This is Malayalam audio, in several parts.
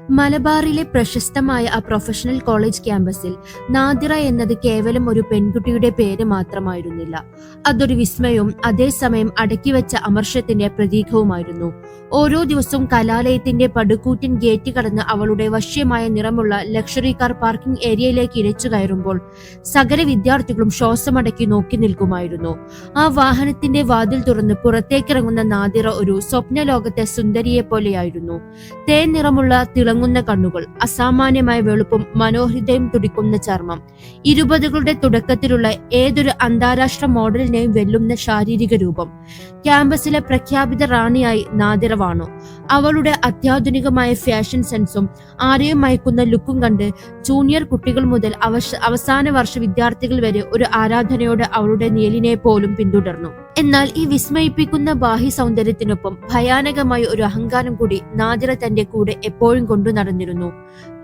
മലബാറിലെ പ്രശസ്തമായ ആ പ്രൊഫഷണൽ കോളേജ് ക്യാമ്പസിൽ നാദിറ എന്നത് കേവലം ഒരു പെൺകുട്ടിയുടെ പേര് മാത്രമായിരുന്നില്ല. അതൊരു വിസ്മയവും അതേസമയം അടക്കിവെച്ച അമർഷത്തിന്റെ പ്രതീകവുമായിരുന്നു. ഓരോ ദിവസവും കലാലയത്തിന്റെ പടുകൂറ്റൻ ഗേറ്റ് കടന്ന് അവളുടെ വശ്യമായ നിറമുള്ള ലക്ഷറി കാർ പാർക്കിംഗ് ഏരിയയിലേക്ക് ഇരച്ചു കയറുമ്പോൾ സകല വിദ്യാർത്ഥികളും ശ്വാസമടക്കി നോക്കി നിൽക്കുമായിരുന്നു. ആ വാഹനത്തിന്റെ വാതിൽ തുറന്ന് പുറത്തേക്കിറങ്ങുന്ന നാദിറ ഒരു സ്വപ്ന ലോകത്തെ സുന്ദരിയെ പോലെയായിരുന്നു. തേൻ നിറമുള്ള തിളങ്ങുന്ന കണ്ണുകൾ, അസാമാന്യമായ വെളുപ്പും മനോഹരിതയും തുടിക്കുന്ന ചർമ്മം, 20കളുടെ തുടക്കത്തിലുള്ള ഏതൊരു അന്താരാഷ്ട്ര മോഡലിനെയും വെല്ലുന്ന ശാരീരിക രൂപം. ക്യാമ്പസിലെ പ്രഖ്യാപിത റാണിയായി നാദിറ വാണു. അവളുടെ അത്യാധുനികമായ ഫാഷൻ സെൻസും ആരെയും മയക്കുന്ന ലുക്കും കണ്ട് ജൂനിയർ കുട്ടികൾ മുതൽ അവസാന വർഷ വിദ്യാർത്ഥികൾ വരെ ഒരു ആരാധനയോടെ അവളുടെ നിഴലിനെ പോലും പിന്തുടർന്നു. എന്നാൽ ഈ വിസ്മയിപ്പിക്കുന്ന ബാഹ്യ സൗന്ദര്യത്തിനൊപ്പം ഭയാനകമായ ഒരു അഹങ്കാരം കൂടി നാദിറ തന്റെ കൂടെ എപ്പോഴും കൊണ്ടു നടന്നിരുന്നു.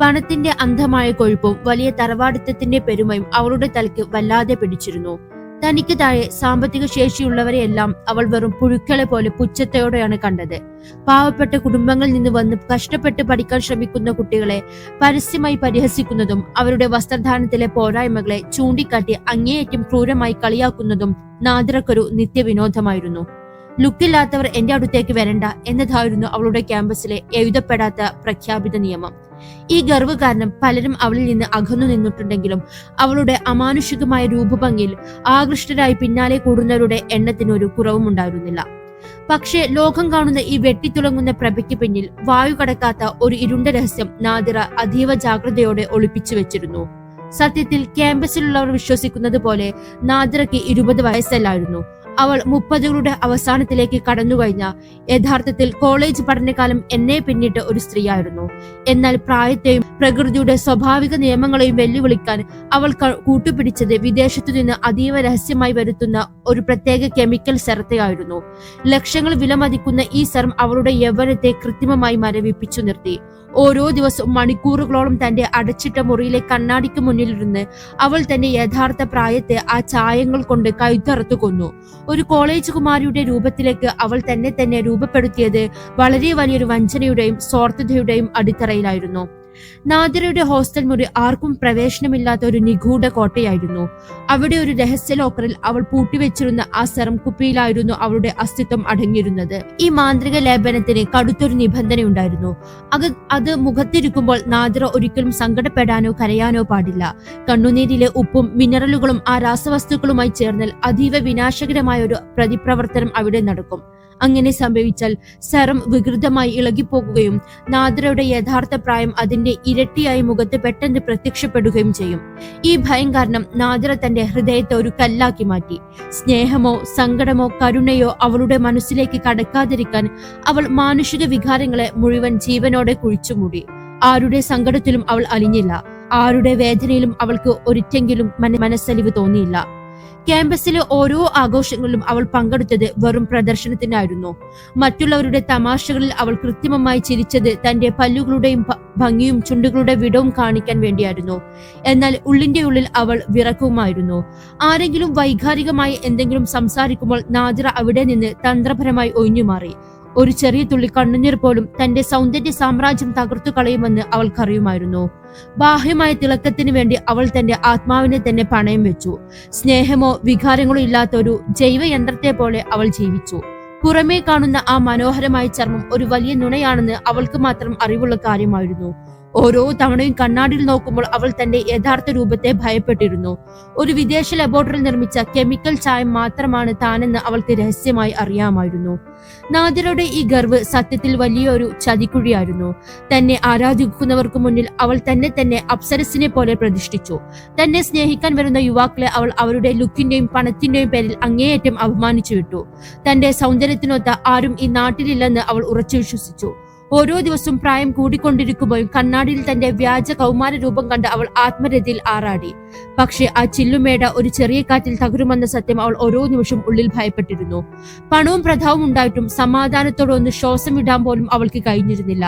പണത്തിന്റെ അന്ധമായ കൊഴുപ്പും വലിയ തറവാടിത്തത്തിന്റെ പെരുമയും അവളുടെ തലയ്ക്ക് വല്ലാതെ പിടിച്ചിരുന്നു. തനിക്ക് താഴെ സാമ്പത്തിക ശേഷിയുള്ളവരെയെല്ലാം അവൾ വെറും പുഴുക്കളെ പോലെ പുച്ഛത്തോടെയാണ് കണ്ടത്. പാവപ്പെട്ട കുടുംബങ്ങളിൽ നിന്ന് വന്ന് കഷ്ടപ്പെട്ട് പഠിക്കാൻ ശ്രമിക്കുന്ന കുട്ടികളെ പരസ്യമായി പരിഹസിക്കുന്നതും അവരുടെ വസ്ത്രധാരണത്തിലെ പോരായ്മകളെ ചൂണ്ടിക്കാട്ടി അങ്ങേയറ്റം ക്രൂരമായി കളിയാക്കുന്നതും നാദിറക്കൊരു നിത്യവിനോദമായിരുന്നു. ലുക്കില്ലാത്തവർ എന്റെ അടുത്തേക്ക് വരണ്ട എന്നതായിരുന്നു അവളുടെ ക്യാമ്പസിലെ എഴുതപ്പെടാത്ത പ്രഖ്യാപിത നിയമം. ഈ ഗർവ് കാരണം പലരും അവളിൽ നിന്ന് അകന്നു നിന്നിട്ടുണ്ടെങ്കിലും അവളുടെ അമാനുഷികമായ രൂപഭംഗിയിൽ ആകൃഷ്ടരായി പിന്നാലെ കൂടുന്നവരുടെ എണ്ണത്തിന് ഒരു കുറവും ഉണ്ടായിരുന്നില്ല. പക്ഷേ ലോകം കാണുന്ന ഈ വെട്ടിത്തുളങ്ങുന്ന പ്രഭയ്ക്ക് പിന്നിൽ വായു കടക്കാത്ത ഒരു ഇരുണ്ട രഹസ്യം നാദിറ അതീവ ജാഗ്രതയോടെ ഒളിപ്പിച്ചു വെച്ചിരുന്നു. സത്യത്തിൽ ക്യാമ്പസിലുള്ളവർ വിശ്വസിക്കുന്നത് പോലെ നാദിറയ്ക്ക് 20 വയസ്സല്ലായിരുന്നു. അവൾ 30കളുടെ അവസാനത്തിലേക്ക് കടന്നുകഴിഞ്ഞ യഥാർത്ഥത്തിൽ കോളേജ് പഠനകാലം എന്നെ പിന്നിട്ട് ഒരു സ്ത്രീയായിരുന്നു. എന്നാൽ പ്രായത്തെയും പ്രകൃതിയുടെ സ്വാഭാവിക നിയമങ്ങളെയും വെല്ലുവിളിക്കാൻ അവൾ കൂട്ടുപിടിച്ചത് വിദേശത്തു നിന്ന് അതീവ രഹസ്യമായി വരുത്തുന്ന ഒരു പ്രത്യേക കെമിക്കൽ സെറത്തെയായിരുന്നു. ലക്ഷങ്ങൾ വിലമതിക്കുന്ന ഈ സെറം അവളുടെ യൗവനത്തെ കൃത്രിമമായി മരവിപ്പിച്ചു നിർത്തി. ഓരോ ദിവസവും മണിക്കൂറുകളോളം തന്റെ അടച്ചിട്ട മുറിയിലെ കണ്ണാടിക്ക് മുന്നിലിരുന്ന് അവൾ തന്റെ യഥാർത്ഥ പ്രായത്തെ ആ ചായങ്ങൾ കൊണ്ട് കഴുത്തറുത്തു കൊന്നു. ഒരു കോളേജ് കുമാരിയുടെ രൂപത്തിലേക്ക് അവൾ തന്നെ രൂപപ്പെടുത്തിയത് വളരെ വലിയൊരു വഞ്ചനയുടെയും സ്വാർത്ഥതയുടെയും അടിത്തറയിലായിരുന്നു. നാദിറയുടെ ഹോസ്റ്റൽ മുറി ആർക്കും പ്രവേശനമില്ലാത്ത ഒരു നിഗൂഢ കോട്ടയായിരുന്നു. അവിടെ ഒരു രഹസ്യ ലോക്കറിൽ അവൾ പൂട്ടിവെച്ചിരുന്ന ആ സെറം കുപ്പിയിലായിരുന്നു അവളുടെ അസ്തിത്വം അടങ്ങിയിരുന്നത്. ഈ മാന്ത്രിക ലേപനത്തിന് കടുത്തൊരു നിബന്ധനയുണ്ടായിരുന്നു. അത് മുഖത്തിരിക്കുമ്പോൾ നാദിറ ഒരിക്കലും സങ്കടപ്പെടാനോ കരയാനോ പാടില്ല. കണ്ണുനീരിലെ ഉപ്പും മിനറലുകളും ആ രാസവസ്തുക്കളുമായി ചേർന്നാൽ അതീവ വിനാശകരമായ ഒരു പ്രതിപ്രവർത്തനം അവിടെ നടക്കും. അങ്ങനെ സംഭവിച്ചാൽ സെറം വികൃതമായി ഇളകിപ്പോകുകയും നാദിറയുടെ യഥാർത്ഥ പ്രായം അതിന്റെ ഇരട്ടിയായി മുഖത്ത് പെട്ടെന്ന് പ്രത്യക്ഷപ്പെടുകയും ചെയ്യും. ഈ ഭയം കാരണം നാദിറ തന്റെ ഹൃദയത്തെ ഒരു കല്ലാക്കി മാറ്റി. സ്നേഹമോ സങ്കടമോ കരുണയോ അവളുടെ മനസ്സിലേക്ക് കടക്കാതിരിക്കാൻ അവൾ മാനുഷിക വികാരങ്ങളെ മുഴുവൻ ജീവനോടെ കുഴിച്ചുമൂടി. ആരുടെ സങ്കടത്തിലും അവൾ അലിഞ്ഞില്ല. ആരുടെ വേദനയിലും അവൾക്ക് ഒരിറ്റെങ്കിലും മനസ്സലിവ് തോന്നിയില്ല. ക്യാമ്പസിലെ ഓരോ ആഘോഷങ്ങളിലും അവൾ പങ്കെടുത്തത് വെറും പ്രദർശനത്തിനായിരുന്നു. മറ്റുള്ളവരുടെ തമാശകളിൽ അവൾ കൃത്രിമമായി ചിരിച്ചത് തന്റെ പല്ലുകളുടെയും ഭംഗിയും ചുണ്ടുകളുടെ വിടവും കാണിക്കാൻ വേണ്ടിയായിരുന്നു. എന്നാൽ ഉള്ളിന്റെ ഉള്ളിൽ അവൾ വിറക്കുമായിരുന്നു. ആരെങ്കിലും വൈകാരികമായി എന്തെങ്കിലും സംസാരിക്കുമ്പോൾ നാദിറ അവിടെ നിന്ന് തന്ത്രപരമായി ഒഴിഞ്ഞുമാറി. ഒരു ചെറിയ തുള്ളി കണ്ണുനീർ പോലും തന്റെ സൗന്ദര്യ സാമ്രാജ്യം തകർത്തു കളയുമെന്ന് അവൾക്കറിയുമായിരുന്നു. ബാഹ്യമായ തിളക്കത്തിന് വേണ്ടി അവൾ തന്റെ ആത്മാവിനെ തന്നെ പണയം വെച്ചു. സ്നേഹമോ വികാരങ്ങളോ ഇല്ലാത്ത ഒരു ജൈവയന്ത്രത്തെ പോലെ അവൾ ജീവിച്ചു. പുറമേ കാണുന്ന ആ മനോഹരമായ ചർമ്മം ഒരു വലിയ നുണയാണെന്ന് അവൾക്ക് മാത്രം അറിവുള്ള കാര്യമായിരുന്നു. ഓരോ തവണയും കണ്ണാടിയിൽ നോക്കുമ്പോൾ അവൾ തന്റെ യഥാർത്ഥ രൂപത്തെ ഭയപ്പെട്ടിരുന്നു. ഒരു വിദേശ ലബോറട്ടറിയിൽ നിർമ്മിച്ച കെമിക്കൽ ചായം മാത്രമാണ് താനെന്ന് അവൾക്ക് രഹസ്യമായി അറിയാമായിരുന്നു. നാദിറയുടെ ഈ ഗർവ് സത്യത്തിൽ വലിയൊരു ചതിക്കുഴിയായിരുന്നു. തന്നെ ആരാധിക്കുന്നവർക്ക് മുന്നിൽ അവൾ തന്നെ അപ്സരസിനെ പോലെ പ്രതിഷ്ഠിച്ചു. തന്നെ സ്നേഹിക്കാൻ വരുന്ന യുവാക്കളെ അവൾ അവരുടെ ലുക്കിന്റെയും പണത്തിന്റെയും പേരിൽ അങ്ങേയറ്റം അപമാനിച്ചു വിട്ടു. തന്റെ സൗന്ദര്യത്തിനൊത്ത ആരും ഈ നാട്ടിലില്ലെന്ന് അവൾ ഉറച്ചു വിശ്വസിച്ചു. ഓരോ ദിവസവും പ്രായം കൂടിക്കൊണ്ടിരിക്കുമ്പോഴും കണ്ണാടിയിൽ തന്റെ വ്യാജ കൗമാര രൂപം കണ്ട് അവൾ ആത്മരതിയിൽ ആറാടി. പക്ഷെ ആ ചില്ലുമേട ഒരു ചെറിയ കാറ്റിൽ തകരുമെന്ന സത്യം അവൾ ഓരോ നിമിഷം ഉള്ളിൽ ഭയപ്പെട്ടിരുന്നു. പണവും പ്രതാവും ഉണ്ടായിട്ടും സമാധാനത്തോടെ ഒന്ന് ശ്വാസം വിടാൻ പോലും അവൾക്ക് കഴിഞ്ഞിരുന്നില്ല.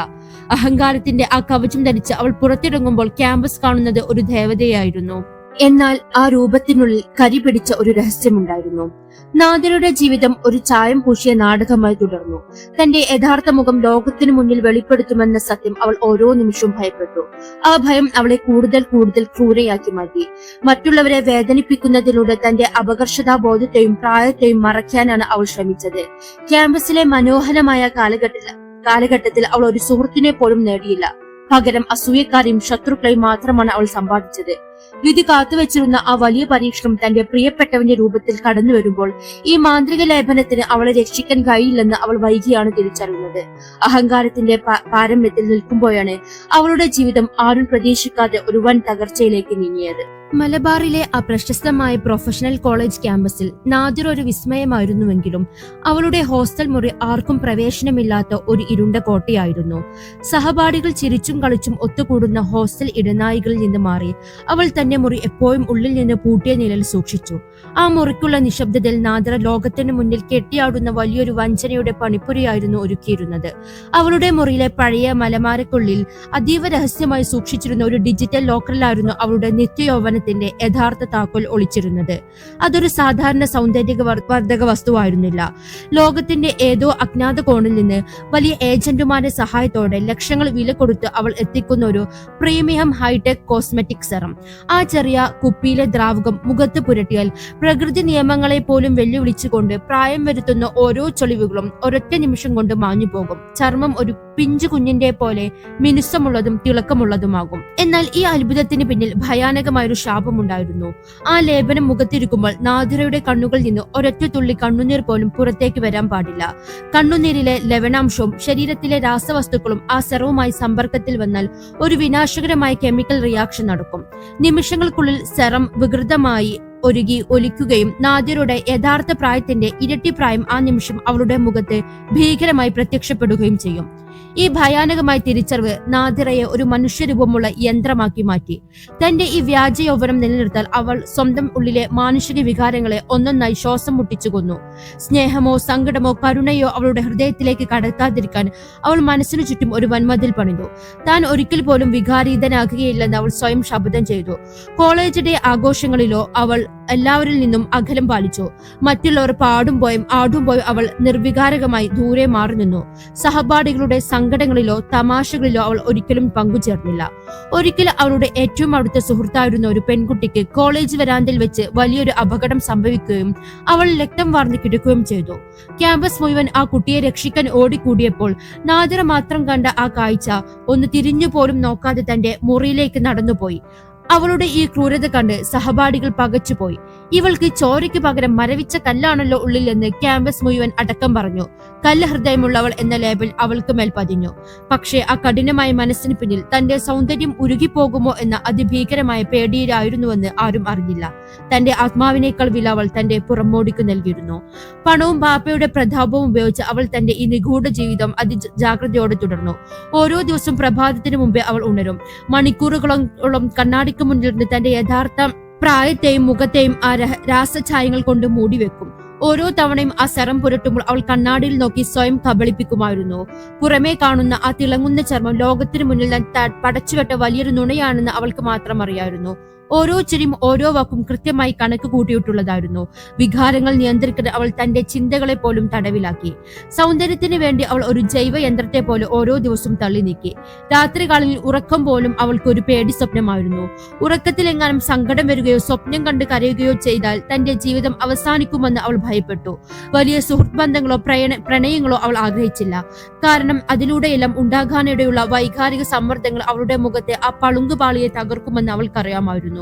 അഹങ്കാരത്തിന്റെ ആ കവചം ധരിച്ച് അവൾ പുറത്തിറങ്ങുമ്പോൾ ക്യാമ്പസ് കാണുന്നത് ഒരു ദേവതയായിരുന്നു. എന്നാൽ ആ രൂപത്തിനുള്ളിൽ കരി പിടിച്ച ഒരു രഹസ്യമുണ്ടായിരുന്നു. നാദിറയുടെ ജീവിതം ഒരു ചായം പൂശിയ നാടകമായി തുടർന്നു. തന്റെ യഥാർത്ഥ മുഖം ലോകത്തിനു മുന്നിൽ വെളിപ്പെടുത്തുമെന്ന സത്യം അവൾ ഓരോ നിമിഷവും ഭയപ്പെട്ടു. ആ ഭയം അവളെ കൂടുതൽ കൂടുതൽ ക്രൂരയാക്കി മാറ്റി. മറ്റുള്ളവരെ വേദനിപ്പിക്കുന്നതിലൂടെ തന്റെ അപകർഷതാബോധത്തെയും പ്രായത്തെയും മറയ്ക്കാനാണ് അവൾ ശ്രമിച്ചത്. ക്യാമ്പസിലെ മനോഹരമായ കാലഘട്ടത്തിൽ അവൾ ഒരു സുഹൃത്തിനെ പോലും നേടിയില്ല. പകരം അസൂയക്കാരെയും ശത്രുക്കളെയും മാത്രമാണ് അവൾ സമ്പാദിച്ചത്. വിധി കാത്തുവച്ചിരുന്ന ആ വലിയ പരീക്ഷണം തന്റെ പ്രിയപ്പെട്ടവന്റെ രൂപത്തിൽ കടന്നു വരുമ്പോൾ ഈ മാന്ത്രിക ലേപനത്തിന് അവളെ രക്ഷിക്കാൻ കഴിയില്ലെന്ന് അവൾ വൈകിയാണ് തിരിച്ചറിയുന്നത്. അഹങ്കാരത്തിന്റെ പാരമ്യത്തിൽ നിൽക്കുമ്പോഴാണ് അവളുടെ ജീവിതം ആരും പ്രതീക്ഷിക്കാതെ ഒരു വൻ തകർച്ചയിലേക്ക് നീങ്ങിയത്. മലബാറിലെ ആ പ്രശസ്തമായ പ്രൊഫഷണൽ കോളേജ് ക്യാമ്പസിൽ നാദിറ ഒരു വിസ്മയമായിരുന്നുവെങ്കിലും അവളുടെ ഹോസ്റ്റൽ മുറി ആർക്കും പ്രവേശനമില്ലാത്ത ഒരു ഇരുണ്ട കോട്ടയായിരുന്നു. സഹപാഠികൾ ചിരിച്ചും കളിച്ചും ഒത്തുകൂടുന്ന ഹോസ്റ്റൽ ഇടനായികളിൽ നിന്ന് മാറി അവൾ തന്റെ മുറി എപ്പോഴും ഉള്ളിൽ നിന്ന് പൂട്ടിയ നിലയിൽ സൂക്ഷിച്ചു. ആ മുറിക്കുള്ള നിശബ്ദതയിൽ നാദിറ ലോകത്തിന് മുന്നിൽ കെട്ടിയാടുന്ന വലിയൊരു വഞ്ചനയുടെ പണിപ്പുരയായിരുന്നു ഒരുക്കിയിരുന്നത്. അവളുടെ മുറിയിലെ പഴയ മലമാരക്കുള്ളിൽ അതീവ രഹസ്യമായി സൂക്ഷിച്ചിരുന്ന ഒരു ഡിജിറ്റൽ ലോക്കറിലായിരുന്നു അവളുടെ നിത്യയൗവനത്തിന്റെ യഥാർത്ഥ താക്കോൽ ഒളിച്ചിരുന്നത്. അതൊരു സാധാരണ സൗന്ദര്യവർദ്ധക വസ്തുവായിരുന്നില്ല. ലോകത്തിന്റെ ഏതോ അജ്ഞാത കോണിൽ നിന്ന് വലിയ ഏജന്റുമാരുടെ സഹായത്തോടെ ലക്ഷങ്ങൾ വില കൊടുത്ത് അവൾ എത്തിക്കുന്ന ഒരു പ്രീമിയം ഹൈടെക് കോസ്മെറ്റിക് സെറം. ആ ചെറിയ കുപ്പിയിലെ ദ്രാവകം മുഖത്ത് പുരട്ടിയാൽ പ്രകൃതി നിയമങ്ങളെ പോലും വെല്ലുവിളിച്ചുകൊണ്ട് പ്രായം വരുത്തുന്ന ഓരോ ചൊളിവുകളും ഒരൊറ്റ നിമിഷം കൊണ്ട് മാഞ്ഞു പോകും. ചർമ്മം ഒരു പിഞ്ചു കുഞ്ഞിന്റെ പോലെ മിനുസമുള്ളതും തിളക്കമുള്ളതുമാകും. എന്നാൽ ഈ അത്ഭുതത്തിന് പിന്നിൽ ഭയാനകമായൊരു ശാപമുണ്ടായിരുന്നു. ആ ലേപനം മുഖത്തിരിക്കുമ്പോൾ നാദിറയുടെ കണ്ണുകളിൽ നിന്ന് ഒരൊറ്റ തുള്ളി കണ്ണുനീർ പോലും പുറത്തേക്ക് വരാൻ പാടില്ല. കണ്ണുനീരിലെ ലവണാംശവും ശരീരത്തിലെ രാസവസ്തുക്കളും ആ സെറവുമായി സമ്പർക്കത്തിൽ വന്നാൽ ഒരു വിനാശകരമായ കെമിക്കൽ റിയാക്ഷൻ നടക്കും. നിമിഷങ്ങൾക്കുള്ളിൽ സെറം വികൃതമായി ഒരുകി ഒലിക്കുകയും നാദിറയുടെ യഥാർത്ഥ പ്രായത്തിന്റെ ഇരട്ടി പ്രായം ആ നിമിഷം അവളുടെ മുഖത്ത് ഭീകരമായി പ്രത്യക്ഷപ്പെടുകയും ചെയ്യും. ഈ ഭയാനകമായ തിരിച്ചറിവ് നാദിറയെ ഒരു മനുഷ്യരൂപമുള്ള യന്ത്രമാക്കി മാറ്റി. തന്റെ ഈ വ്യാജ യൗവനം നിലനിർത്താൻ അവൾ സ്വന്തം ഉള്ളിലെ മാനുഷിക വികാരങ്ങളെ ഒന്നൊന്നായി ശ്വാസം മുട്ടിച്ചു കൊന്നു. സ്നേഹമോ സങ്കടമോ കരുണയോ അവളുടെ ഹൃദയത്തിലേക്ക് കടക്കാതിരിക്കാൻ അവൾ മനസ്സിനു ചുറ്റും ഒരു വൻമതിൽ പണിതു. താൻ ഒരിക്കൽ പോലും വികാരീതനാകുകയില്ലെന്ന് അവൾ സ്വയം ശപഥം ചെയ്തു. കോളേജ് ഡേ ആഘോഷങ്ങളിലോ അവൾ എല്ലാവരിൽ നിന്നും അകലം പാലിച്ചു. മറ്റുള്ളവർ പാടുമ്പോഴും ആടുമ്പോഴും അവൾ നിർവികാരകമായി ദൂരെ മാറി നിന്നു. സഹപാഠികളുടെ സങ്കടങ്ങളിലോ തമാശകളിലോ അവൾ ഒരിക്കലും പങ്കുചേർന്നില്ല. ഒരിക്കൽ അവളുടെ ഏറ്റവും അടുത്ത സുഹൃത്തായിരുന്ന ഒരു പെൺകുട്ടിക്ക് കോളേജ് വരാന്തയിൽ വെച്ച് വലിയൊരു അപകടം സംഭവിക്കുകയും അവൾ രക്തം വാർന്നു കിടക്കുകയും ചെയ്തു. ക്യാമ്പസ് മുഴുവൻ ആ കുട്ടിയെ രക്ഷിക്കാൻ ഓടിക്കൂടിയപ്പോൾ നാദിറ മാത്രം കണ്ട ആ കാഴ്ച ഒന്ന് തിരിഞ്ഞു പോലും നോക്കാതെ തന്റെ മുറിയിലേക്ക് നടന്നുപോയി. അവളുടെ ഈ ക്രൂരത കണ്ട് സഹപാഠികൾ പകച്ചുപോയി. ഇവൾക്ക് ചോരയ്ക്ക് പകരം മരവിച്ച കല്ലാണല്ലോ ഉള്ളിൽ എന്ന് ക്യാമ്പസ് മുഴുവൻ അടക്കം പറഞ്ഞു. കല്ല് ഹൃദയമുള്ളവൾ എന്ന ലേബൽ അവൾക്ക് മേൽ പതിഞ്ഞു. പക്ഷേ ആ കഠിനമായ മനസ്സിന് പിന്നിൽ തന്റെ സൗന്ദര്യം ഉരുകിപ്പോകുമോ എന്ന അതിഭീകരമായ പേടിയിലായിരുന്നുവെന്ന് ആരും അറിഞ്ഞില്ല. തന്റെ ആത്മാവിനേക്കാൾ വില അവൾ തന്റെ പുറമോടിക്ക് നൽകിയിരുന്നു. പണവും ബാപ്പയുടെ പ്രതാപവും ഉപയോഗിച്ച് അവൾ തന്റെ ഈ നിഗൂഢ ജീവിതം അതിജാഗ്രതയോടെ തുടർന്നു. ഓരോ ദിവസവും പ്രഭാതത്തിന് മുമ്പേ അവൾ ഉണരും. മണിക്കൂറുകളോളം കണ്ണാടിക്ക് മുന്നിലിരുന്ന് തന്റെ യഥാർത്ഥ പ്രായത്തെയും മുഖത്തെയും ആ രാസഛായങ്ങൾ കൊണ്ട് മൂടിവെക്കും. ഓരോ തവണയും ആ സെറം പുരട്ടുമ്പോൾ അവൾ കണ്ണാടിയിൽ നോക്കി സ്വയം കബളിപ്പിക്കുമായിരുന്നു. പുറമേ കാണുന്ന ആ തിളങ്ങുന്ന ചർമ്മം ലോകത്തിന് മുന്നിൽ പടച്ചുവെട്ട വലിയൊരു നുണയാണെന്ന് അവൾക്ക് മാത്രം അറിയായിരുന്നു. ഓരോ ചിരിയും ഓരോ വാക്കും കൃത്യമായി കണക്ക് കൂട്ടിയിട്ടുള്ളതായിരുന്നു. വികാരങ്ങൾ നിയന്ത്രിക്കാൻ അവൾ തന്റെ ചിന്തകളെ പോലും തടവിലാക്കി. സൗന്ദര്യത്തിന് വേണ്ടി അവൾ ഒരു ജൈവ യന്ത്രത്തെ പോലെ ഓരോ ദിവസവും തള്ളി നീക്കി. രാത്രികാലങ്ങളിൽ ഉറക്കം പോലും അവൾക്ക് ഒരു പേടി സ്വപ്നമായിരുന്നു. ഉറക്കത്തിലെങ്ങാനും സങ്കടം വരികയോ സ്വപ്നം കണ്ട് കരയുകയോ ചെയ്താൽ തന്റെ ജീവിതം അവസാനിക്കുമെന്ന് അവൾ ഭയപ്പെട്ടു. വലിയ സുഹൃത്ത് ബന്ധങ്ങളോ പ്രണയങ്ങളോ അവൾ ആഗ്രഹിച്ചില്ല. കാരണം അതിലൂടെയെല്ലാം ഉണ്ടാകാനിടയുള്ള വൈകാരിക സമ്മർദ്ദങ്ങൾ അവളുടെ മുഖത്തെ ആ പളുങ്കുപാളിയെ തകർക്കുമെന്ന് അവൾക്കറിയാമായിരുന്നു.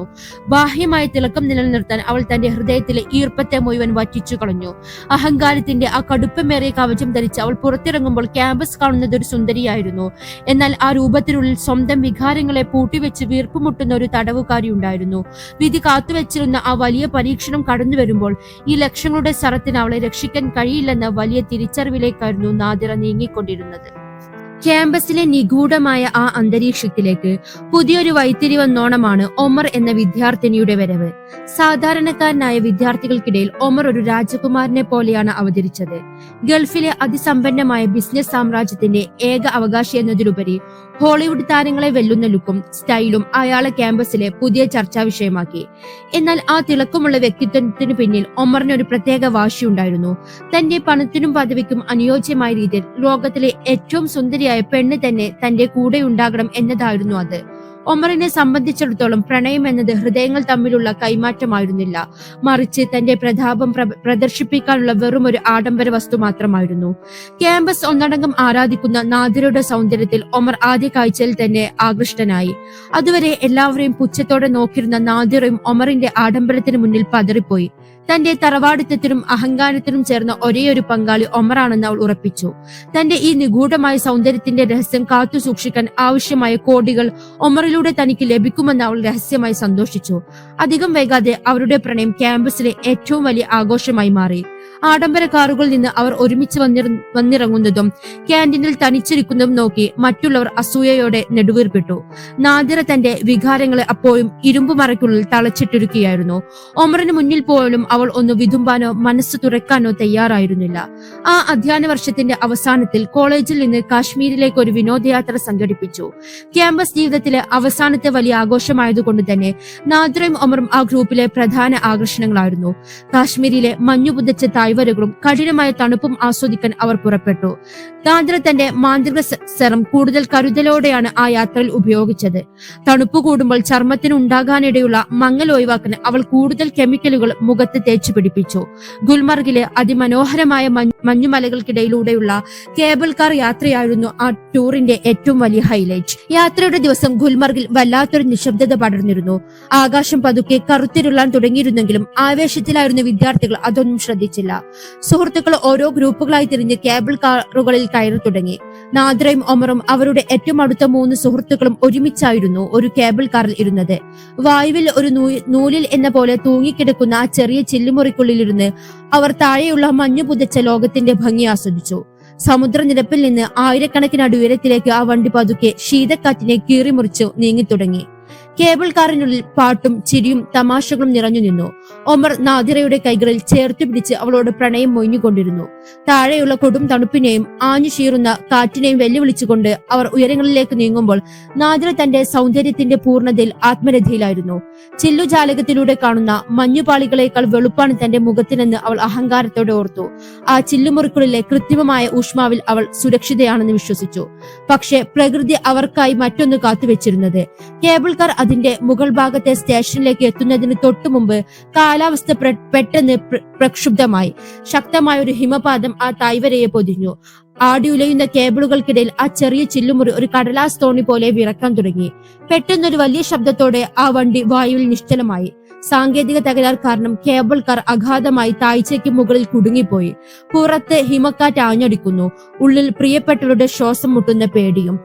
ബാഹ്യമായ തിളക്കം നിലനിർത്താൻ അവൾ തന്റെ ഹൃദയത്തിലെ ഈർപ്പത്തെ മുഴുവൻ വറ്റിച്ചു കളഞ്ഞു. അഹങ്കാരത്തിന്റെ ആ കടുപ്പമേറിയ കവചം ധരിച്ച് അവൾ പുറത്തിറങ്ങുമ്പോൾ ക്യാമ്പസ് കാണുന്നത് ഒരു സുന്ദരിയായിരുന്നു. എന്നാൽ ആ രൂപത്തിനുള്ളിൽ സ്വന്തം വികാരങ്ങളെ പൂട്ടിവെച്ച് വീർപ്പുമുട്ടുന്ന ഒരു തടവുകാരി ഉണ്ടായിരുന്നു. വിധി കാത്തുവെച്ചിരുന്ന ആ വലിയ പരീക്ഷണം കടന്നു വരുമ്പോൾ ഈ ലക്ഷ്യങ്ങളുടെ സറത്തിന് അവളെ രക്ഷിക്കാൻ കഴിയില്ലെന്ന വലിയ തിരിച്ചറിവിലേക്കായിരുന്നു നാദിറ നീങ്ങിക്കൊണ്ടിരുന്നത്. ക്യാമ്പസിലെ നിഗൂഢമായ ആ അന്തരീക്ഷത്തിലേക്ക് പുതിയൊരു വഴിത്തിരിവെന്നോണമാണ് ഒമർ എന്ന വിദ്യാർത്ഥിനിയുടെ വരവ്. സാധാരണക്കാരനായ വിദ്യാർത്ഥികൾക്കിടയിൽ ഒമർ ഒരു രാജകുമാരനെ പോലെയാണ് അവതരിച്ചത്. ഗൾഫിലെ അതിസമ്പന്നമായ ബിസിനസ് സാമ്രാജ്യത്തിന്റെ ഏക അവകാശി എന്നതിലുപരി ഹോളിവുഡ് താരങ്ങളെ വെല്ലുന്ന ലുക്കും സ്റ്റൈലും അയാളെ ക്യാമ്പസിലെ പുതിയ ചർച്ചാ വിഷയമാക്കി. എന്നാൽ ആ തിളക്കമുള്ള വ്യക്തിത്വത്തിന് പിന്നിൽ ഒമറിന് ഒരു പ്രത്യേക വാശിയുണ്ടായിരുന്നു. തന്റെ പണത്തിനും പദവിക്കും അനുയോജ്യമായ രീതിയിൽ ലോകത്തിലെ ഏറ്റവും സുന്ദരിയായ പെണ്ണ് തന്നെ തന്റെ കൂടെ ഉണ്ടാകണം എന്നതായിരുന്നു അത്. ഒമറിനെ സംബന്ധിച്ചിടത്തോളം പ്രണയം എന്നത് ഹൃദയങ്ങൾ തമ്മിലുള്ള കൈമാറ്റമായിരുന്നില്ല, മറിച്ച് തന്റെ പ്രതാപം പ്രദർശിപ്പിക്കാനുള്ള വെറും ഒരു ആഡംബര വസ്തു മാത്രമായിരുന്നു. ക്യാമ്പസ് ഒന്നടങ്കം ആരാധിക്കുന്ന നാദിറയുടെ സൗന്ദര്യത്തിൽ ഒമർ ആദ്യ കാഴ്ചയിൽ തന്നെ ആകൃഷ്ടനായി. അതുവരെ എല്ലാവരെയും പുച്ഛത്തോടെ നോക്കിയിരുന്ന നാദിറയും ഒമറിന്റെ ആഡംബരത്തിന് മുന്നിൽ പതറിപ്പോയി. തന്റെ തറവാടിത്തത്തിനും അഹങ്കാരത്തിനും ചേർന്ന ഒരേയൊരു പങ്കാളി ഒമറാണെന്ന് അവൾ ഉറപ്പിച്ചു. തന്റെ ഈ നിഗൂഢമായ സൗന്ദര്യത്തിന്റെ രഹസ്യം കാത്തു സൂക്ഷിക്കാൻ ആവശ്യമായ കോടികൾ ഒമറിലൂടെ തനിക്ക് ലഭിക്കുമെന്ന് അവൾ രഹസ്യമായി സന്തോഷിച്ചു. അധികം വൈകാതെ അവരുടെ പ്രണയം ക്യാമ്പസിലെ ഏറ്റവും വലിയ ആഘോഷമായി മാറി. ആഡംബര കാറുകളിൽ നിന്ന് അവർ ഒരുമിച്ച് വന്നിറങ്ങുന്നതും ക്യാന്റീനിൽ തനിച്ചിരിക്കുന്നതും നോക്കി മറ്റുള്ളവർ അസൂയയോടെ നെടുവീർപ്പിട്ടു. നാദിറ തന്റെ വികാരങ്ങളെ അപ്പോഴും ഇരുമ്പുമറയ്ക്കുള്ളിൽ തളച്ചിട്ടിരിക്കുകയായിരുന്നു. ഒമറിന് മുന്നിൽ പോലും അവൾ ഒന്ന് വിതുമ്പാനോ മനസ്സ് തുറക്കാനോ തയ്യാറായിരുന്നില്ല. ആ അധ്യയന വർഷത്തിന്റെ അവസാനത്തിൽ കോളേജിൽ നിന്ന് കാശ്മീരിലേക്ക് ഒരു വിനോദയാത്ര സംഘടിപ്പിച്ചു. ക്യാമ്പസ് ജീവിതത്തിലെ അവസാനത്തെ വലിയ ആഘോഷമായതുകൊണ്ട് തന്നെ നാദിറയും ഒമറും ആ ഗ്രൂപ്പിലെ പ്രധാന ആകർഷണങ്ങളായിരുന്നു. കാശ്മീരിലെ മഞ്ഞുപുതച്ച താഴ്വരകളും കഠിനമായ തണുപ്പും ആസ്വദിക്കാൻ അവർ പുറപ്പെട്ടു. നാദിറ തന്റെ മാന്ത്രിക സെറം കൂടുതൽ കരുതലോടെയാണ് ആ യാത്രയിൽ ഉപയോഗിച്ചത്. തണുപ്പ് കൂടുമ്പോൾ ചർമ്മത്തിന് ഉണ്ടാകാനിടയുള്ള മങ്ങൽ ഒഴിവാക്കാൻ അവൾ കൂടുതൽ കെമിക്കലുകൾ മുഖത്ത് തേച്ചു പിടിപ്പിച്ചു. ഗുൽമർഗിലെ അതിമനോഹരമായ മഞ്ഞുമലകൾക്കിടയിലൂടെയുള്ള കേബിൾ കാർ യാത്രയായിരുന്നു ആ ടൂറിന്റെ ഏറ്റവും വലിയ ഹൈലൈറ്റ്. യാത്രയുടെ ദിവസം ഗുൽമർഗിൽ വല്ലാത്തൊരു നിശബ്ദത പടർന്നിരുന്നു. ആകാശം പതുക്കെ കറുത്തിരുളാൻ തുടങ്ങിയിരുന്നെങ്കിലും ആവേശത്തിലായിരുന്ന വിദ്യാർത്ഥികൾ അതൊന്നും ശ്രദ്ധിച്ചില്ല. സുഹൃത്തുക്കൾ ഓരോ ഗ്രൂപ്പുകളായി തിരിഞ്ഞ് കേബിൾ കാറുകളിൽ കയറി തുടങ്ങി. നാദിറയും ഒമറും അവരുടെ ഏറ്റവും അടുത്ത 3 സുഹൃത്തുക്കളും ഒരുമിച്ചായിരുന്നു ഒരു കേബിൾ കാറിൽ ഇരുന്നത്. വായുവിൽ ഒരു നൂലിൽ എന്ന പോലെ തൂങ്ങിക്കിടക്കുന്ന ആ ചെറിയ ചില്ലുമുറിക്കുള്ളിലിരുന്ന് അവർ താഴെയുള്ള മഞ്ഞു പുതച്ച ലോകത്തിന്റെ ഭംഗി ആസ്വദിച്ചു. സമുദ്രനിരപ്പിൽ നിന്ന് ആയിരക്കണക്കിന് അടി ഉയരത്തിലേക്ക് ആ വണ്ടി പതുക്കെ ശീതക്കാറ്റിനെ കീറിമുറിച്ചു നീങ്ങി തുടങ്ങി. കേബിൾ കാറിനുള്ളിൽ പാട്ടും ചിരിയും തമാശകളും നിറഞ്ഞു നിന്നു. ഒമർ നാദിറയുടെ കൈകളിൽ ചേർത്തു പിടിച്ച് അവളോട് പ്രണയം മൊഴിഞ്ഞുകൊണ്ടിരുന്നു. താഴെയുള്ള കൊടും തണുപ്പിനെയും ആഞ്ഞു ചീറുന്ന കാറ്റിനെയും വെല്ലുവിളിച്ചുകൊണ്ട് അവർ ഉയരങ്ങളിലേക്ക് നീങ്ങുമ്പോൾ നാദിറ തന്റെ സൗന്ദര്യത്തിന്റെ പൂർണ്ണതയിൽ ആത്മരഥയിലായിരുന്നു. ചില്ലുജാലകത്തിലൂടെ കാണുന്ന മഞ്ഞുപാളികളേക്കാൾ വെളുപ്പാണ് തന്റെ മുഖത്തിനെന്ന് അവൾ അഹങ്കാരത്തോടെ ഓർത്തു. ആ ചില്ലുമുറിക്കുള്ളിലെ കൃത്രിമമായ ഊഷ്മാവിൽ അവൾ സുരക്ഷിതയാണെന്ന് വിശ്വസിച്ചു. പക്ഷെ പ്രകൃതി അവർക്കായി മറ്റൊന്ന് കാത്തുവെച്ചിരുന്നത്. കേബിൾ കാർ അതിന്റെ മുകൾ ഭാഗത്തെ സ്റ്റേഷനിലേക്ക് എത്തുന്നതിന് തൊട്ടു മുമ്പ് കാലാവസ്ഥ പെട്ടെന്ന് പ്രക്ഷുബ്ധമായി. ശക്തമായ ഒരു ഹിമപാതം ആ താഴ്വരയെ പൊതിഞ്ഞു. ആടിയുലയുന്ന കേബിളുകൾക്കിടയിൽ ആ ചെറിയ ചില്ലുമുറി ഒരു കടലാസ് തോണി പോലെ വിറക്കാൻ തുടങ്ങി. പെട്ടെന്നൊരു വലിയ ശബ്ദത്തോടെ ആ വണ്ടി വായുവിൽ നിശ്ചലമായി. സാങ്കേതിക തകരാർ കാരണം കേബിൾ കാർ അഗാധമായി താഴ്ചയ്ക്ക് മുകളിൽ കുടുങ്ങിപ്പോയി. പുറത്ത് ഹിമക്കാറ്റ് ആഞ്ഞടിക്കുന്നു. ഉള്ളിൽ പ്രിയപ്പെട്ടവരുടെ ശ്വാസം മുട്ടുന്ന പേടിയും.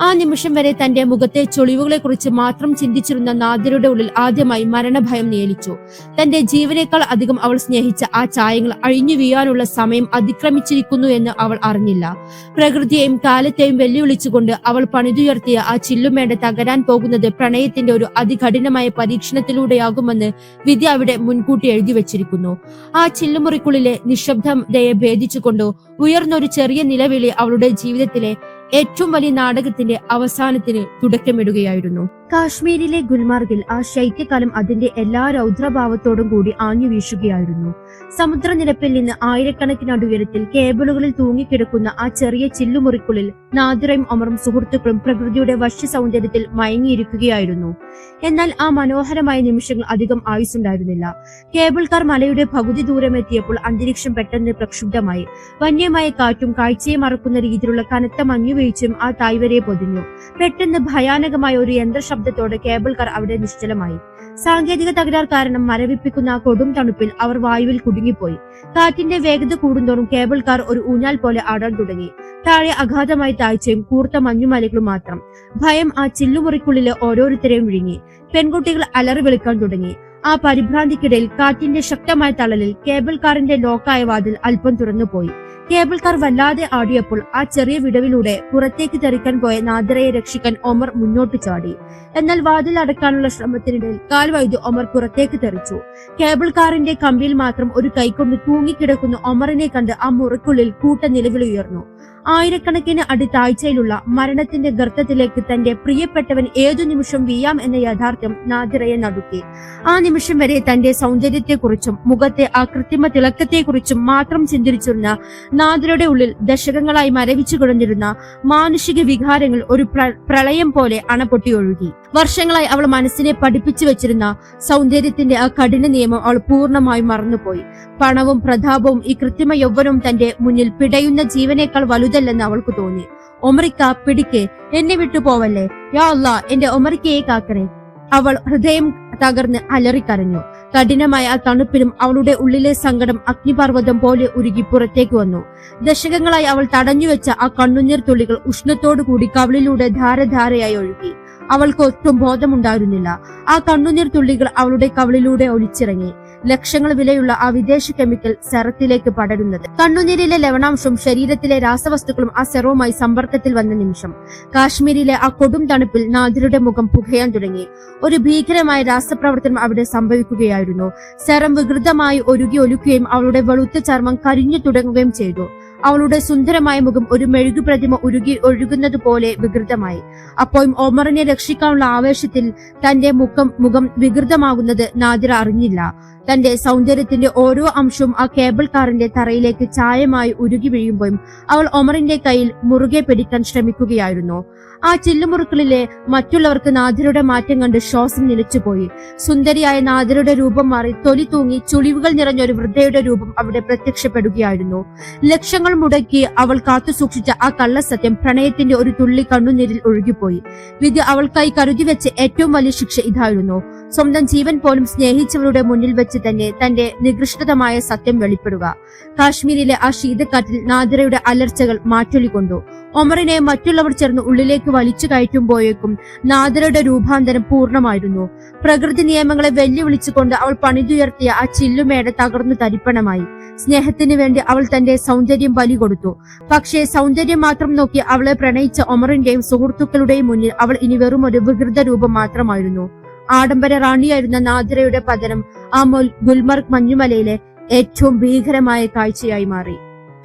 ആ നിമിഷം വരെ തന്റെ മുഖത്തെ ചൊളിവുകളെ കുറിച്ച് മാത്രം ചിന്തിച്ചിരുന്ന നാദിറയുടെ ഉള്ളിൽ ആദ്യമായി മരണഭയം നിയലിച്ചു. തന്റെ ജീവനേക്കാൾ അധികം അവൾ സ്നേഹിച്ച ആ ചായങ്ങൾ അഴിഞ്ഞു വീഴാനുള്ള സമയം അതിക്രമിച്ചിരിക്കുന്നു എന്ന് അവൾ അറിഞ്ഞില്ല. പ്രകൃതിയെയും കാലത്തെയും വെല്ലുവിളിച്ചുകൊണ്ട് അവൾ പണിതുയർത്തിയ ആ ചില്ലുമേട തകരാൻ പോകുന്നത് പ്രണയത്തിന്റെ ഒരു അതികഠിനമായ പരീക്ഷണത്തിലൂടെയാകുമെന്ന് വിധി അവിടെ മുൻകൂട്ടി എഴുതി വെച്ചിരിക്കുന്നു. ആ ചില്ലുമുറിക്കുള്ളിലെ നിശബ്ദതയെ ഭേദിച്ചുകൊണ്ട് ഉയർന്നൊരു ചെറിയ നിലവിളി അവളുടെ ജീവിതത്തിലെ ഏറ്റവും വലിയ നാടകത്തിന്റെ അവസാനത്തിന് തുടക്കമിടുകയായിരുന്നു. കാശ്മീരിലെ ഗുൽമാർഗിൽ ആ ശൈത്യകാലം അതിന്റെ എല്ലാ രൗദ്രഭാവത്തോടും കൂടി ആഞ്ഞു വീശുകയായിരുന്നു. സമുദ്രനിരപ്പിൽ നിന്ന് ആയിരക്കണക്കിന് അടി ഉയരത്തിൽ കേബിളുകളിൽ തൂങ്ങിക്കിടക്കുന്ന ആ ചെറിയ ചില്ലുമുറിക്കുള്ളിൽ നാദിറയും ഒമറും സുഹൃത്തുക്കളും പ്രകൃതിയുടെ വശ്യ സൗന്ദര്യത്തിൽ മയങ്ങിയിരിക്കുകയായിരുന്നു. എന്നാൽ ആ മനോഹരമായ നിമിഷങ്ങൾ അധികം ആയുസ്സുണ്ടായിരുന്നില്ല. കേബിൾ കാർ മലയുടെ പകുതി ദൂരം എത്തിയപ്പോൾ അന്തരീക്ഷം പെട്ടെന്ന് പ്രക്ഷുബ്ധമായി. വന്യമായ കാറ്റും കാഴ്ചയെ മറക്കുന്ന രീതിയിലുള്ള കനത്ത മഞ്ഞുവീഴ്ചയും ആ താഴ്വരയെ പൊതിഞ്ഞു. പെട്ടെന്ന് ഭയാനകമായ ഒരു യന്ത്രശബ്ദത്തോടെ കേബിൾ കാർ അവിടെ നിശ്ചലമായി. സാങ്കേതിക തകരാർ കാരണം മരവിപ്പിക്കുന്ന ആ കൊടും തണുപ്പിൽ അവർ വായുവിൽ കുടുങ്ങിപ്പോയി. കാറ്റിന്റെ വേഗത കൂടുന്തോറും കേബിൾ കാർ ഒരു ഊഞ്ഞാൽ പോലെ ആടാൻ തുടങ്ങി. താഴെ അഗാധമായ താഴ്ചയും കൂർത്ത മഞ്ഞുമലകളും മാത്രം. ഭയം ആ ചില്ലുമുറിക്കുള്ളിലെ ഓരോരുത്തരെയും വിഴുങ്ങി. പെൺകുട്ടികൾ അലറി വിളിക്കാൻ തുടങ്ങി. ആ പരിഭ്രാന്തിക്കിടയിൽ കാറ്റിന്റെ ശക്തമായ തള്ളലിൽ കേബിൾ കാറിന്റെ ലോക്കായ വാതിൽ അല്പം തുറന്നുപോയി. കേബിൾ കാർ വല്ലാതെ ആടിയപ്പോൾ ആ ചെറിയ വിടവിലൂടെ പുറത്തേക്ക് തെറിക്കാൻ പോയ നാദിറയെ രക്ഷിക്കാൻ ഒമർ മുന്നോട്ട് ചാടി. എന്നാൽ വാതിൽ അടക്കാനുള്ള ശ്രമത്തിനിടയിൽ കാൽ വൈദ്യു ഒമർ പുറത്തേക്ക് തെറിച്ചു. കേബിൾ കാറിന്റെ കമ്പിയിൽ മാത്രം ഒരു കൈകൊണ്ട് തൂങ്ങിക്കിടക്കുന്ന ഒമറിനെ കണ്ട് ആ മുറിക്കുള്ളിൽ കൂട്ട നിലവിലുയർന്നു. ആയിരക്കണക്കിന് അടി താഴ്ചയിലുള്ള മരണത്തിന്റെ ഗർത്തത്തിലേക്ക് തന്റെ പ്രിയപ്പെട്ടവൻ ഏതു നിമിഷം വീയാം എന്ന യാഥാർത്ഥ്യം നാദിറയെ നടുക്കി. ആ നിമിഷം വരെ തന്റെ സൗന്ദര്യത്തെക്കുറിച്ചും മുഖത്തെ ആ കൃത്രിമ തിളക്കത്തെക്കുറിച്ചും മാത്രം ചിന്തിച്ചിരുന്ന നാദിറയുടെ ഉള്ളിൽ ദശകങ്ങളായി മരവിച്ചു കിടന്നിരുന്ന മാനുഷിക വികാരങ്ങൾ ഒരു പ്രളയം പോലെ അണപൊട്ടിയൊഴുകി. വർഷങ്ങളായി അവൾ മനസ്സിനെ പഠിപ്പിച്ചു വെച്ചിരുന്ന സൗന്ദര്യത്തിന്റെ ആ കഠിന നിയമം അവൾ പൂർണ്ണമായും മറന്നുപോയി. പണവും പ്രതാപവും ഈ കൃത്രിമ യൗവനവും തന്റെ മുന്നിൽ പിടയുന്ന ജീവനേക്കാൾ വലുതല്ലെന്ന് അവൾക്ക് തോന്നി. ഒമറിക്ക, പിടിക്ക്, എന്നെ വിട്ടു പോവല്ലേ, യാ അല്ലാ, എന്റെ ഒമറിക്കയെ കാക്കണേ. അവൾ ഹൃദയം തകർന്ന് അലറിക്കരഞ്ഞു. കഠിനമായ ആ തണുപ്പിലും അവളുടെ ഉള്ളിലെ സങ്കടം അഗ്നിപർവ്വതം പോലെ ഉരുകി പുറത്തേക്ക് വന്നു. ദശകങ്ങളായി അവൾ തടഞ്ഞുവെച്ച ആ കണ്ണുനീർ തുള്ളികൾ ഉഷ്ണത്തോടുകൂടി കവിളിലൂടെ ധാരധാരയായി ഒഴുകി. അവൾക്ക് ഒട്ടും ബോധമുണ്ടായിരുന്നില്ല. ആ കണ്ണുനീർ തുള്ളികൾ അവളുടെ കവിളിലൂടെ ഒലിച്ചിറങ്ങി. ലക്ഷങ്ങൾ വിലയുള്ള ആ വിദേശ കെമിക്കൽ സെറത്തിലേക്ക് പടരുന്നത്. കണ്ണുനീരിലെ ലവണാംശവും ശരീരത്തിലെ രാസവസ്തുക്കളും ആ സെറവുമായി സമ്പർക്കത്തിൽ വന്ന നിമിഷം കാശ്മീരിലെ ആ കൊടും തണുപ്പിൽ നാദിറയുടെ മുഖം പുകയാൻ തുടങ്ങി. ഒരു ഭീകരമായ രാസപ്രവർത്തനം അവിടെ സംഭവിക്കുകയായിരുന്നു. സെറം വികൃതമായി ഒരുകി ഒലിക്കുകയും അവളുടെ വെളുത്ത ചർമ്മം കരിഞ്ഞു തുടങ്ങുകയും ചെയ്തു. അവളുടെ സുന്ദരമായ മുഖം ഒരു മെഴുകു പ്രതിമ ഉരുകി ഒഴുകുന്നത് പോലെ വികൃതമായി. അപ്പോഴും ഒമറിനെ രക്ഷിക്കാനുള്ള ആവേശത്തിൽ തന്റെ മുഖം വികൃതമാകുന്നത് നാദിറ അറിഞ്ഞില്ല. തന്റെ സൗന്ദര്യത്തിന്റെ ഓരോ അംശവും ആ കേബിൾ കാറിന്റെ തറയിലേക്ക് ചായമായി ഉരുകി വീഴുമ്പോഴും അവൾ ഒമറിന്റെ കയ്യിൽ മുറുകെ പിടിക്കാൻ ശ്രമിക്കുകയായിരുന്നു. ആ ചില്ലുമുറുക്കളിലെ മറ്റുള്ളവർക്ക് നാദിറയുടെ മാറ്റം കണ്ട് ശ്വാസം നിലച്ചുപോയി. സുന്ദരിയായ നാദിറയുടെ രൂപം മാറി തൊലി തൂങ്ങി ചുളിവുകൾ നിറഞ്ഞൊരു വൃദ്ധയുടെ രൂപം അവിടെ പ്രത്യക്ഷപ്പെടുകയായിരുന്നു. ലക്ഷങ്ങൾ മുടക്കി അവൾ കാത്തുസൂക്ഷിച്ച ആ കള്ളസത്യം പ്രണയത്തിന്റെ ഒരു തുള്ളി കണ്ണുനീരിൽ ഒഴുകിപ്പോയി. വിധി അവൾക്കായി കരുതി വെച്ച ഏറ്റവും വലിയ ശിക്ഷ ഇതായിരുന്നു: സ്വന്തം ജീവൻ പോലും സ്നേഹിച്ചവരുടെ മുന്നിൽ വെച്ച് തന്നെ തന്റെ നികൃഷ്ടതമായ സത്യം വെളിപ്പെടുക. കാശ്മീരിലെ ആ ശീതക്കാറ്റിൽ നാദിറയുടെ അലർച്ചകൾ മാറ്റൊലിക്കൊണ്ടു. ഒമറിനെ മറ്റുള്ളവർ ചേർന്ന് ഉള്ളിലേക്ക് വലിച്ചു കയറ്റുമ്പോഴേക്കും നാദിറയുടെ രൂപാന്തരം പൂർണ്ണമായിരുന്നു. പ്രകൃതി നിയമങ്ങളെ വെല്ലുവിളിച്ചുകൊണ്ട് അവൾ പണിതുയർത്തിയ ആ ചില്ലുമേട തകർന്നു തരിപ്പണമായി. സ്നേഹത്തിന് വേണ്ടി അവൾ തന്റെ സൗന്ദര്യം ബലി കൊടുത്തു. പക്ഷേ സൗന്ദര്യം മാത്രം നോക്കി അവളെ പ്രണയിച്ച ഒമറിന്റെയും സുഹൃത്തുക്കളുടെയും മുന്നിൽ അവൾ ഇനി വെറും ഒരു വികൃത രൂപം മാത്രമായിരുന്നു. ആഡംബര റാണിയായിരുന്ന നാദിറയുടെ പതനം ആ ഗുൽമർഗ് മഞ്ഞുമലയിലെ ഏറ്റവും ഭീകരമായ കാഴ്ചയായി മാറി.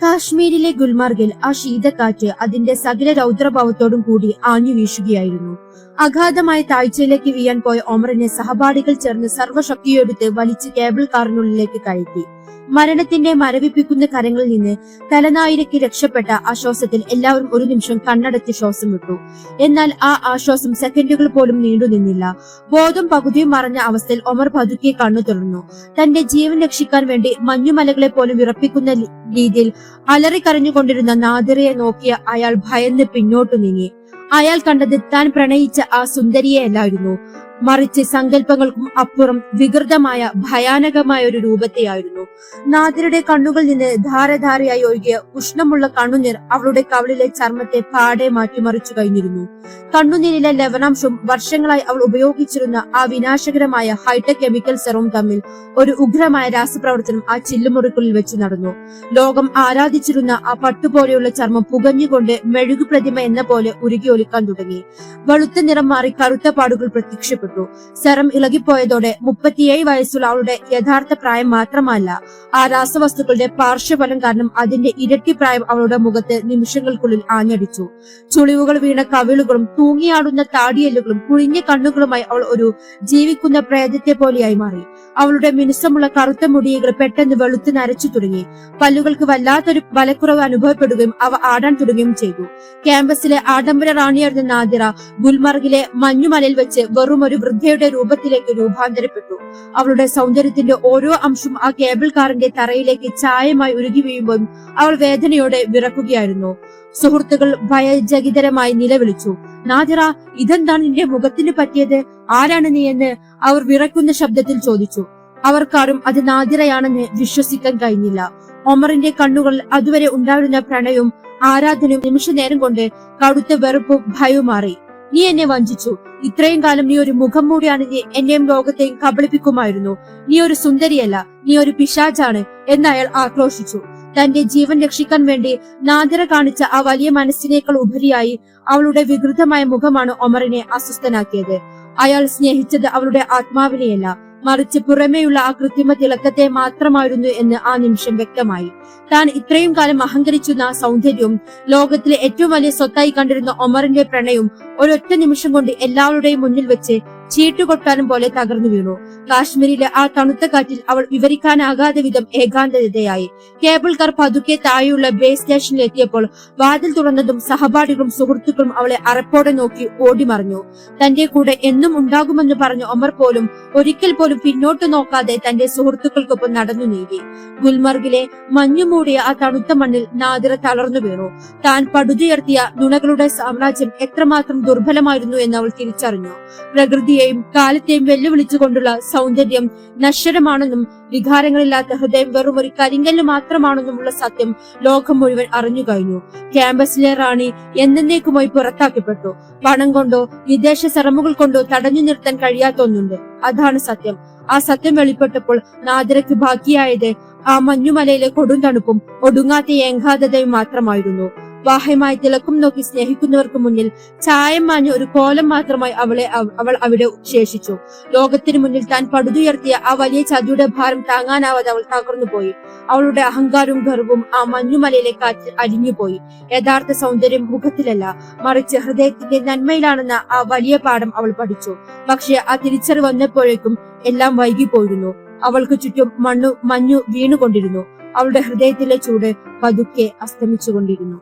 കാശ്മീരിലെ ഗുൽമർഗിൽ ആ ശീതക്കാറ്റ് അതിന്റെ സകല രൗദ്രഭാവത്തോടും കൂടി ആഞ്ഞു വീശുകയായിരുന്നു. അഗാധമായ താഴ്ചയിലേക്ക് വീയാൻ പോയ ഒമറിനെ സഹപാഠികൾ ചേർന്ന് സർവ്വശക്തിയെടുത്ത് വലിച്ച് കേബിൾ കാറിനുള്ളിലേക്ക് കയറ്റി. മരണത്തിന്റെ മരവിപ്പിക്കുന്ന കരങ്ങളിൽ നിന്ന് തലനായിരക്ക് രക്ഷപ്പെട്ട ആശ്വാസത്തിൽ എല്ലാവരും ഒരു നിമിഷം കണ്ണടച്ച് ശ്വാസം വിട്ടു. എന്നാൽ ആ ആശ്വാസം സെക്കൻഡുകൾ പോലും നീണ്ടു നിന്നില്ല. ബോധം പകുതിയും മറഞ്ഞ അവസ്ഥയിൽ ഒമർ പതുക്കെ കണ്ണു തുറന്നു. തന്റെ ജീവൻ രക്ഷിക്കാൻ വേണ്ടി മഞ്ഞുമലകളെ പോലും വിറപ്പിക്കുന്ന രീതിയിൽ അലറിക്കരഞ്ഞുകൊണ്ടിരുന്ന നാദിറയെ നോക്കിയ അയാൾ ഭയന്ന് പിന്നോട്ടു നീങ്ങി. അയാൾ കണ്ടത് താൻ പ്രണയിച്ച ആ സുന്ദരിയെ അല്ലായിരുന്നു, മറിച്ച് സങ്കല്പങ്ങൾക്കും അപ്പുറം വികൃതമായ ഭയാനകമായ ഒരു രൂപത്തെയായിരുന്നു. നാദിറയുടെ കണ്ണുകളിൽ നിന്ന് ധാരധാരയായി ഒഴുകിയ ഉഷ്ണമുള്ള കണ്ണുനീർ അവളുടെ കവിളിലെ ചർമ്മത്തെ പാടെ മാറ്റിമറിച്ചു കഴിഞ്ഞിരുന്നു. കണ്ണുനീരിലെ ലവണാംശവും വർഷങ്ങളായി അവൾ ഉപയോഗിച്ചിരുന്ന ആ വിനാശകരമായ ഹൈടെക് കെമിക്കൽ സെറവും തമ്മിൽ ഒരു ഉഗ്രമായ രാസപ്രവർത്തനം ആ ചില്ലുമുറിക്കുള്ളിൽ വെച്ച് നടന്നു. ലോകം ആരാധിച്ചിരുന്ന ആ പട്ടുപോലെയുള്ള ചർമ്മം പുകഞ്ഞുകൊണ്ട് മെഴുകു പ്രതിമ എന്ന പോലെ ഉരുകി ഒലിക്കാൻ തുടങ്ങി. വെളുത്ത നിറം മാറി കറുത്ത പാടുകൾ പ്രത്യക്ഷപ്പെട്ടു. സെറം ഇളകിപ്പോയതോടെ 37 വയസ്സുള്ള അവളുടെ യഥാർത്ഥ പ്രായം മാത്രമല്ല, ആ രാസവസ്തുക്കളുടെ പാർശ്വഫലം കാരണം അതിന്റെ ഇരട്ടി പ്രായം അവളുടെ മുഖത്ത് നിമിഷങ്ങൾക്കുള്ളിൽ ആഞ്ഞടിച്ചു. ചുളിവുകൾ വീണ കവിളുകളും തൂങ്ങിയാടുന്ന താടിയെല്ലുകളും കുഴിഞ്ഞ കണ്ണുകളുമായി അവൾ ഒരു ജീവിക്കുന്ന പ്രേതത്തെ പോലെയായി മാറി. അവളുടെ മിനുസമുള്ള കറുത്ത മുടികൾ പെട്ടെന്ന് വെളുത്ത് നരച്ചു തുടങ്ങി. പല്ലുകൾക്ക് വല്ലാത്തൊരു ബലക്കുറവ് അനുഭവപ്പെടുകയും അവ ആടാൻ തുടങ്ങുകയും ചെയ്തു. ക്യാമ്പസിലെ ആഡംബര റാണിയായിരുന്ന നാദിറ ഗുൽമർഗിലെ മഞ്ഞുമലയിൽ വെച്ച് വെറും ഒരു വൃദ്ധയുടെ രൂപത്തിലേക്ക് രൂപാന്തരപ്പെട്ടു. അവളുടെ സൗന്ദര്യത്തിന്റെ ഓരോ അംശം ആ കേബിൾ കാറിന്റെ തറയിലേക്ക് ചായമായി ഉരുകി വീഴുമ്പോൾ അവൾ വേദനയോടെ വിറക്കുകയായിരുന്നു. സുഹൃത്തുക്കൾ ഭയചകിതരമായി നിലവിളിച്ചു. നാദിറ, ഇതെന്താണ് നിന്റെ മുഖത്തിന് പറ്റിയത്? ആരാണ് നീ എന്ന് അവർ വിറക്കുന്ന ശബ്ദത്തിൽ ചോദിച്ചു. അവർക്കാരും അത് നാദിറയാണെന്ന് വിശ്വസിക്കാൻ കഴിഞ്ഞില്ല. ഒമറിന്റെ കണ്ണുകളിൽ അതുവരെ ഉണ്ടായിരുന്ന പ്രണയവും ആരാധനയും നിമിഷ നേരം കൊണ്ട് കടുത്ത വെറുപ്പും ഭയവും മാറി. നീ എന്നെ വഞ്ചിച്ചു. ഇത്രയും കാലം നീ ഒരു മുഖം മൂടിയാണെങ്കിൽ എന്നെയും ലോകത്തെയും കബളിപ്പിക്കുമായിരുന്നു. നീ ഒരു സുന്ദരിയല്ല, നീ ഒരു പിശാചാണ് എന്ന് അയാൾ ആക്രോശിച്ചു. തന്റെ ജീവൻ രക്ഷിക്കാൻ വേണ്ടി നാദിറ കാണിച്ച ആ വലിയ മനസ്സിനേക്കാൾ ഉപരിയായി അവളുടെ വികൃതമായ മുഖമാണ് ഒമറിനെ അസ്വസ്ഥനാക്കിയത്. അയാൾ സ്നേഹിച്ചത് അവളുടെ ആത്മാവിനെയല്ല, മറിച്ച് പുറമേയുള്ള ആ കൃത്രിമ തിളക്കത്തെ മാത്രമായിരുന്നു എന്ന് ആ നിമിഷം വ്യക്തമായി. താൻ ഇത്രയും കാലം അഹങ്കരിച്ചിരുന്ന സൗന്ദര്യവും ലോകത്തിലെ ഏറ്റവും വലിയ സ്വത്തായി കണ്ടിരുന്ന ഒമറിന്റെ പ്രണയവും ഒരൊറ്റ നിമിഷം കൊണ്ട് എല്ലാവരുടെയും മുന്നിൽ വെച്ച് ചീട്ടുകൊട്ടാനും പോലെ തകർന്നു വീണു. കാശ്മീരിലെ ആ തണുത്ത കാറ്റിൽ അവൾ വിവരിക്കാനാകാതെ വിധം ഏകാന്തതയായി. കേബിൾ കാർ പതുക്കെ താഴെയുള്ള ബേസ് സ്റ്റേഷനിൽ എത്തിയപ്പോൾ വാതിൽ തുറന്നതും സഹപാഠികളും സുഹൃത്തുക്കളും അവളെ അറപ്പോടെ നോക്കി ഓടിമറിഞ്ഞു. തന്റെ കൂടെ എന്നും ഉണ്ടാകുമെന്ന് പറഞ്ഞ ഒമർ പോലും ഒരിക്കൽ പോലും പിന്നോട്ട് നോക്കാതെ തന്റെ സുഹൃത്തുക്കൾക്കൊപ്പം നടന്നു നീങ്ങി. ഗുൽമർഗിലെ മഞ്ഞുമൂടിയ ആ തണുത്ത മണ്ണിൽ നാദിറ തളർന്നു വീണു. താൻ പടുതുയർത്തിയ നുണകളുടെ സാമ്രാജ്യം എത്രമാത്രം ദുർബലമായിരുന്നു എന്ന് അവൾ തിരിച്ചറിഞ്ഞു. പ്രകൃതിയെയും കാലത്തെയും വെല്ലുവിളിച്ചുകൊണ്ടുള്ള സൗന്ദര്യം നശ്വരമാണെന്നും വികാരങ്ങളില്ലാത്ത ഹൃദയം വെറും ഒരു കരിങ്കല്ല് മാത്രമാണെന്നുമുള്ള സത്യം ലോകം മുഴുവൻ അറിഞ്ഞു കഴിഞ്ഞു. ക്യാമ്പസിലെ റാണി എന്നേക്കുമായി പുറത്താക്കപ്പെട്ടു. പണം കൊണ്ടോ വിദേശ ശ്രമങ്ങൾ കൊണ്ടോ തടഞ്ഞു നിർത്താൻ കഴിയാത്ത ഒന്നുണ്ട്, അതാണ് സത്യം. ആ സത്യം വെളിപ്പെട്ടപ്പോൾ നാദിറയ്ക്ക് ബാക്കിയായത് ആ മഞ്ഞുമലയിലെ കൊടും തണുപ്പും ഒടുങ്ങാത്ത ഏകാന്തതയും മാത്രമായിരുന്നു. ബാഹ്യമായ തിളക്കം നോക്കി സ്നേഹിക്കുന്നവർക്ക് മുന്നിൽ ചായം മാഞ്ഞ ഒരു കോലം മാത്രമായി അവൾ അവിടെ ശേഷിച്ചു. ലോകത്തിനു മുന്നിൽ താൻ പടുതുയർത്തിയ ആ വലിയ ചതിയുടെ ഭാരം താങ്ങാനാവാതെ അവൾ തകർന്നുപോയി. അവളുടെ അഹങ്കാരവും ഗർവവും ആ മഞ്ഞുമലയിലെ കാറ്റിൽ അലിഞ്ഞുപോയി. യഥാർത്ഥ സൗന്ദര്യം മുഖത്തിലല്ല, മറിച്ച് ഹൃദയത്തിന്റെ നന്മയിലാണെന്ന ആ വലിയ പാഠം അവൾ പഠിച്ചു. പക്ഷെ ആ തിരിച്ചറിവ് വന്നപ്പോഴേക്കും എല്ലാം വൈകിപ്പോയിരുന്നു. അവൾക്ക് ചുറ്റും മഞ്ഞു വീണുകൊണ്ടിരുന്നു. അവളുടെ ഹൃദയത്തിലെ ചൂട് പതുക്കെ അസ്തമിച്ചുകൊണ്ടിരുന്നു.